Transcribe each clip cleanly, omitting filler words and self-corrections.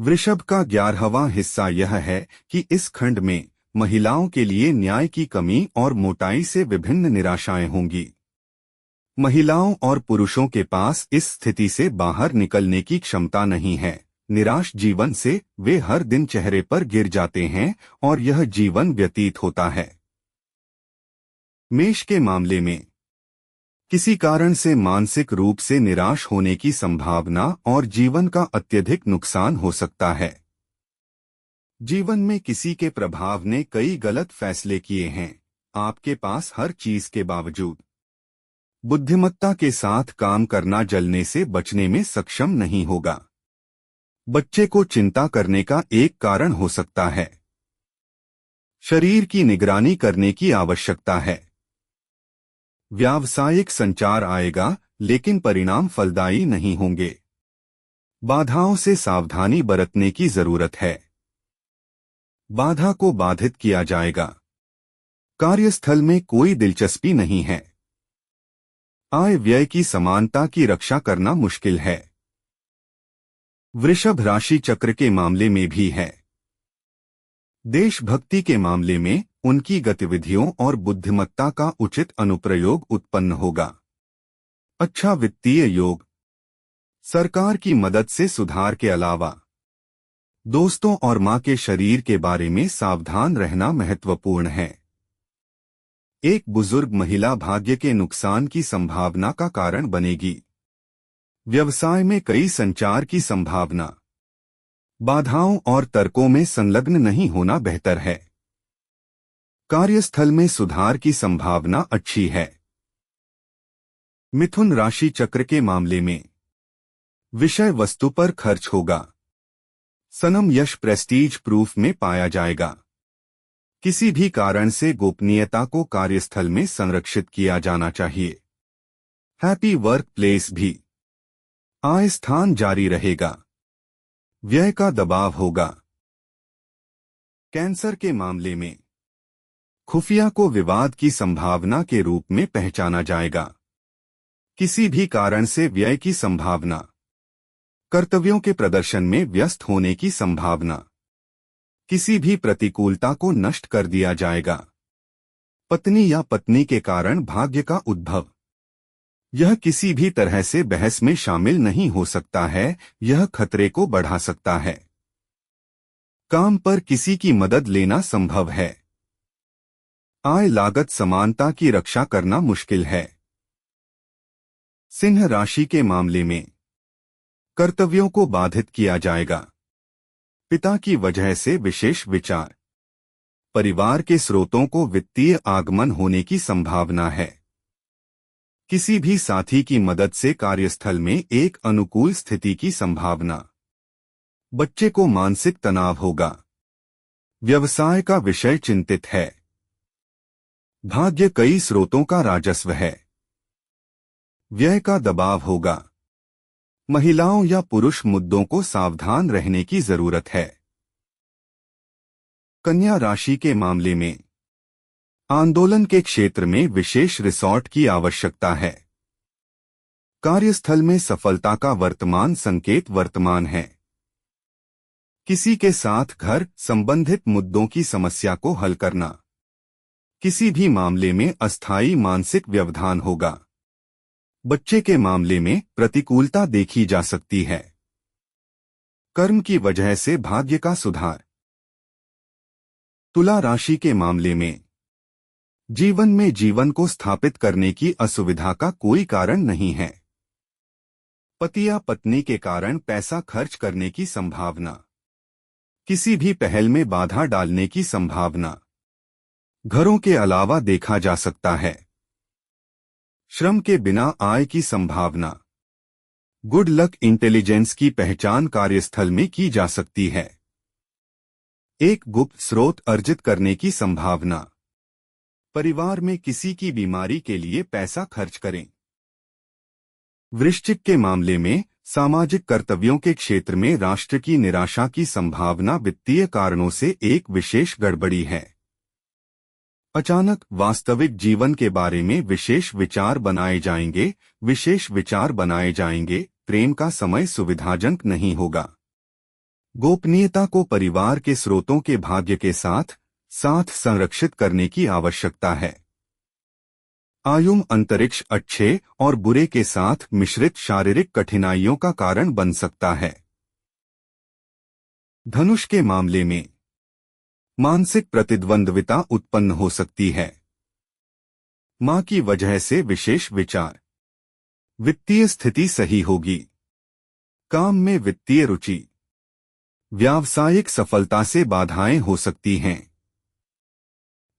वृषभ का 11वां हिस्सा यह है कि इस खंड में महिलाओं के लिए न्याय की कमी और मोटाई से विभिन्न निराशाएं होंगी। महिलाओं और पुरुषों के पास इस स्थिति से बाहर निकलने की क्षमता नहीं है। निराश जीवन से वे हर दिन चेहरे पर गिर जाते हैं और यह जीवन व्यतीत होता है। मेष के मामले में किसी कारण से मानसिक रूप से निराश होने की संभावना और जीवन का अत्यधिक नुकसान हो सकता है। जीवन में किसी के प्रभाव ने कई गलत फैसले किए हैं। आपके पास हर चीज के बावजूद बुद्धिमत्ता के साथ काम करना जलने से बचने में सक्षम नहीं होगा। बच्चे को चिंता करने का एक कारण हो सकता है। शरीर की निगरानी करने की आवश्यकता है। व्यावसायिक संचार आएगा, लेकिन परिणाम फलदायी नहीं होंगे। बाधाओं से सावधानी बरतने की जरूरत है। बाधा को बाधित किया जाएगा। कार्यस्थल में कोई दिलचस्पी नहीं है। आय व्यय की समानता की रक्षा करना मुश्किल है। वृषभ राशि चक्र के मामले में भी है। देशभक्ति के मामले में उनकी गतिविधियों और बुद्धिमत्ता का उचित अनुप्रयोग उत्पन्न होगा। अच्छा वित्तीय योग। सरकार की मदद से सुधार के अलावा दोस्तों और मां के शरीर के बारे में सावधान रहना महत्वपूर्ण है। एक बुजुर्ग महिला भाग्य के नुकसान की संभावना का कारण बनेगी। व्यवसाय में कई संचार की संभावना। बाधाओं और तर्कों में संलग्न नहीं होना बेहतर है। कार्यस्थल में सुधार की संभावना अच्छी है। मिथुन राशि चक्र के मामले में विषय वस्तु पर खर्च होगा। सनम यश प्रेस्टीज प्रूफ में पाया जाएगा। किसी भी कारण से गोपनीयता को कार्यस्थल में संरक्षित किया जाना चाहिए। हैप्पी वर्क प्लेस भी। आय स्थान जारी रहेगा। व्यय का दबाव होगा। कैंसर के मामले में खुफिया को विवाद की संभावना के रूप में पहचाना जाएगा। किसी भी कारण से व्यय की संभावना। कर्तव्यों के प्रदर्शन में व्यस्त होने की संभावना। किसी भी प्रतिकूलता को नष्ट कर दिया जाएगा। पत्नी या पत्नी के कारण भाग्य का उद्भव। यह किसी भी तरह से बहस में शामिल नहीं हो सकता है। यह खतरे को बढ़ा सकता है। काम पर किसी की मदद लेना संभव है। आय लागत समानता की रक्षा करना मुश्किल है। सिंह राशि के मामले में कर्तव्यों को बाधित किया जाएगा। पिता की वजह से विशेष विचार। परिवार के स्रोतों को वित्तीय आगमन होने की संभावना है। किसी भी साथी की मदद से कार्यस्थल में एक अनुकूल स्थिति की संभावना। बच्चे को मानसिक तनाव होगा। व्यवसाय का विषय चिंतित है। भाग्य कई स्रोतों का राजस्व है। व्यय का दबाव होगा। महिलाओं या पुरुष मुद्दों को सावधान रहने की जरूरत है। कन्या राशि के मामले में आंदोलन के क्षेत्र में विशेष रिसोर्ट की आवश्यकता है। कार्यस्थल में सफलता का वर्तमान संकेत वर्तमान है। किसी के साथ घर संबंधित मुद्दों की समस्या को हल करना। किसी भी मामले में अस्थायी मानसिक व्यवधान होगा। बच्चे के मामले में प्रतिकूलता देखी जा सकती है। कर्म की वजह से भाग्य का सुधार। तुला राशि के मामले में जीवन में जीवन को स्थापित करने की असुविधा का कोई कारण नहीं है। पति या पत्नी के कारण पैसा खर्च करने की संभावना। किसी भी पहल में बाधा डालने की संभावना। घरों के अलावा देखा जा सकता है। श्रम के बिना आय की संभावना। गुड लक इंटेलिजेंस की पहचान कार्यस्थल में की जा सकती है। एक गुप्त स्रोत अर्जित करने की संभावना। परिवार में किसी की बीमारी के लिए पैसा खर्च करें। वृश्चिक के मामले में सामाजिक कर्तव्यों के क्षेत्र में राष्ट्र की निराशा की संभावना। वित्तीय कारणों से एक विशेष गड़बड़ी है। अचानक वास्तविक जीवन के बारे में विशेष विचार बनाए जाएंगे। प्रेम का समय सुविधाजनक नहीं होगा। गोपनीयता को परिवार के स्रोतों के भाग्य के साथ साथ संरक्षित करने की आवश्यकता है। आयुम अंतरिक्ष अच्छे और बुरे के साथ मिश्रित शारीरिक कठिनाइयों का कारण बन सकता है। धनुष के मामले में मानसिक प्रतिद्वंद्विता उत्पन्न हो सकती है। मां की वजह से विशेष विचार। वित्तीय स्थिति सही होगी। काम में वित्तीय रुचि। व्यावसायिक सफलता से बाधाएं हो सकती हैं।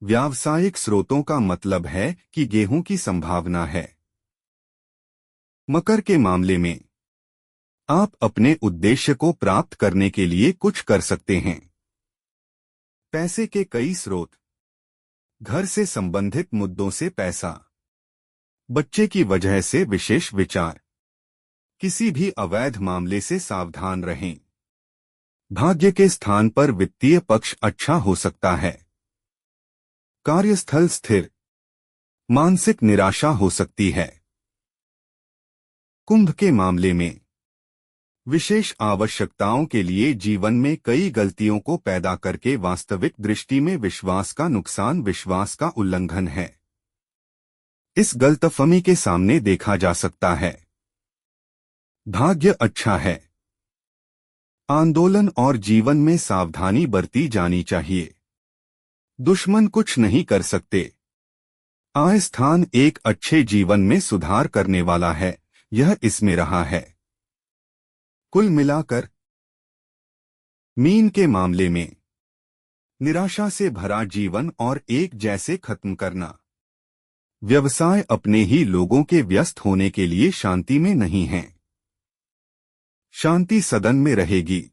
व्यावसायिक स्रोतों का मतलब है कि गेहूं की संभावना है। मकर के मामले में आप अपने उद्देश्य को प्राप्त करने के लिए कुछ कर सकते हैं। पैसे के कई स्रोत। घर से संबंधित मुद्दों से पैसा। बच्चे की वजह से विशेष विचार। किसी भी अवैध मामले से सावधान रहें। भाग्य के स्थान पर वित्तीय पक्ष अच्छा हो सकता है। कार्यस्थल स्थिर। मानसिक निराशा हो सकती है। कुंभ के मामले में विशेष आवश्यकताओं के लिए जीवन में कई गलतियों को पैदा करके वास्तविक दृष्टि में विश्वास का नुकसान विश्वास का उल्लंघन है। इस गलतफहमी के सामने देखा जा सकता है। भाग्य अच्छा है। आंदोलन और जीवन में सावधानी बरती जानी चाहिए। दुश्मन कुछ नहीं कर सकते। आय स्थान एक अच्छे जीवन में सुधार करने वाला है, यह इसमें रहा है। कुल मिलाकर मीन के मामले में निराशा से भरा जीवन और एक जैसे खत्म करना। व्यवसाय अपने ही लोगों के व्यस्त होने के लिए शांति में नहीं है। शांति सदन में रहेगी।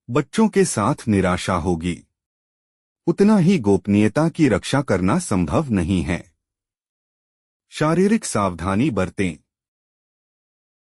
बच्चों के साथ निराशा होगी। उतना ही गोपनीयता की रक्षा करना संभव नहीं है। शारीरिक सावधानी बरतें।